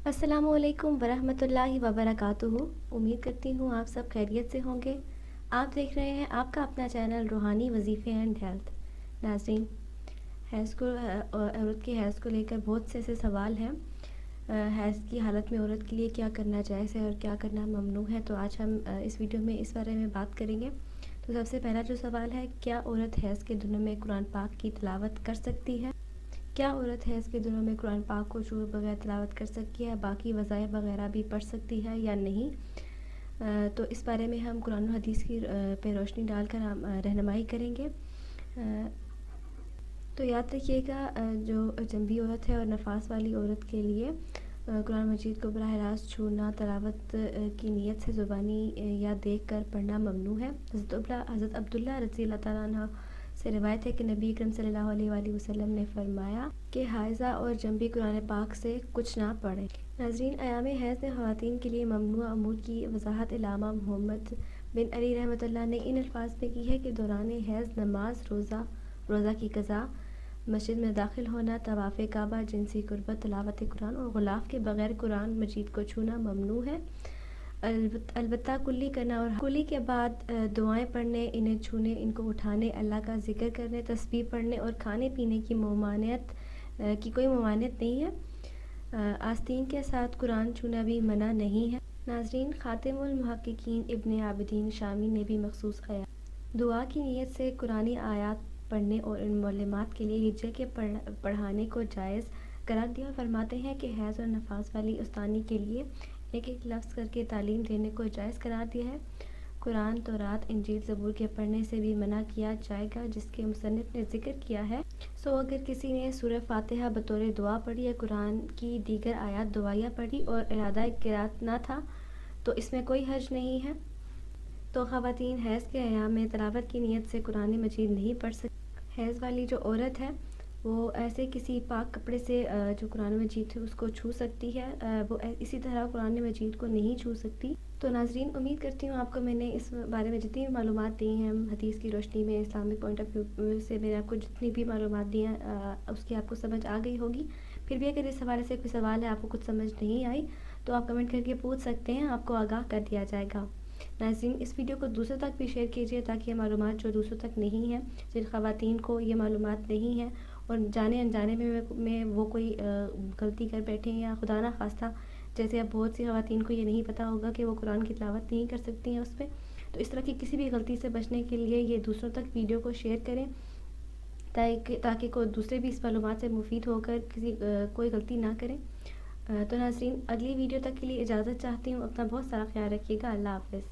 अस्सलामु अलैकुम वरहमतुल्लाहि वबरकातुहू। उम्मीद करती हूँ आप सब खैरियत से होंगे। आप देख रहे हैं आपका अपना चैनल रूहानी वजीफ़े एंड हेल्थ। नाज़रीन, हैज़ को औरत के हैज़ को लेकर बहुत से ऐसे सवाल हैं। हैज़ की हालत में औरत के लिए क्या करना जायज़ है और क्या करना ममनू है, तो आज हम इस वीडियो में इस बारे में बात करेंगे। तो सबसे पहला जो सवाल है, क्या औरत हैज़ के दिनों में कुरान पाक की तिलावत कर सकती है? क्या औरत हैज़ के दिनों में कुरान पाक को छुए बगैर तिलावत कर सकती है, बाकी वज़ाइफ वगैरह भी पढ़ सकती है या नहीं? तो इस बारे में हम कुरान और हदीस की पे रोशनी डालकर हम रहनुमाई करेंगे। तो याद रखिएगा, जो जंबी औरत है और नफास वाली औरत के लिए कुरान मजीद को बराह रास्त छूना तलावत की नीयत से ज़ुबानी या देख कर पढ़ना ममनू है। हज़रत अब्दुल्ला रज़ी अल्लाह तआला अन्हु से रिवायत है कि नबी अकरम सल्लल्लाहु अलैहि वसल्लम ने फरमाया कि हाइज़ा और जंबी कुरान पाक से कुछ ना पढ़ें। नाज़रीन, अयाम हैज़ में ख़वातीन के लिए ममनूआ अमूर की वजाहत इलामा मोहम्मद बिन अली रहमतुल्लाह ने इन अल्फाज में की है कि दौरान हैज़ नमाज, रोज़ा की क़ज़ा, मस्जिद में दाखिल होना, तवाफ़ काबा, जिनसी कुर्बत, तिलावत कुरान और गुलाफ के बग़ैर कुरान मजीद को छूना ममनू है। अलबत्ता कुल्ली करना और कुल्ली के बाद दुआएं पढ़ने, इन्हें छूने, इनको उठाने, अल्लाह का ज़िक्र करने, तस्बीह पढ़ने और खाने पीने की कोई ममानियत नहीं है। आस्तीन के साथ कुरान छूना भी मना नहीं है। नाज़रीन, खातिमुल मुहक्किकीन इब्न आबिदीन शामी ने भी मखसूस दुआ की नीयत से कुरानी आयात पढ़ने और इन मौलमात के लिए हिज्जे के पढ़ाने को जायज़ करार दिया और फरमाते हैं कि हैज़ और नफास वाली उस्तानी के लिए एक एक लफ्ज़ करके तालीम देने को जायज़ करार दिया है। कुरान, तौरात, इंजील, ज़बूर के पढ़ने से भी मना किया जाएगा, जिसके मुसन्निफ़ ने ज़िक्र किया है। अगर किसी ने सूरह फातिहा बतौर दुआ पढ़ी या कुरान की दीगर आयात दुआया पढ़ी और इरादा क़िराअत ना था, तो इसमें कोई हर्ज नहीं है। तो ख़वातीन हैज़ के अय्याम में तिलावत की नीयत से कुरान मजीद नहीं पढ़ सकती। हैज़ वाली जो औरत है वो ऐसे किसी पाक कपड़े से जो कुरान मजीद है उसको छू सकती है, वो इसी तरह कुरान मजीद को नहीं छू सकती। तो नाज़रीन, उम्मीद करती हूँ आपको मैंने इस बारे में जितनी भी मालूमात दी हैं, हदीस की रोशनी में, इस्लामिक पॉइंट ऑफ व्यू से मैंने आपको जितनी भी मालूमात दी हैं उसकी आपको समझ आ गई होगी। फिर भी अगर इस हवाले से कोई सवाल है, आपको कुछ समझ नहीं आई, तो आप कमेंट करके पूछ सकते हैं, आपको आगाह कर दिया जाएगा। नाज़रीन, इस वीडियो को दूसरों तक भी शेयर कीजिए ताकि ये मालूमात जो दूसरों तक नहीं है, जिन ख़वातीन को ये मालूमात नहीं है और जाने अनजाने में वो कोई गलती कर बैठे हैं, या खुदा ना खास्ता जैसे अब बहुत सी ख़वातीन को ये नहीं पता होगा कि वो कुरान की तिलावत नहीं कर सकती हैं उस पर। तो इस तरह की किसी भी गलती से बचने के लिए ये दूसरों तक वीडियो को शेयर करें ताकि कोई दूसरे भी इस मालूमात से मुफीद होकर कोई गलती ना करें। तो नाज़रीन, अगली वीडियो तक के लिए इजाज़त चाहती हूँ। अपना बहुत सारा ख्याल रखिएगा। अल्लाह हाफ़िज़।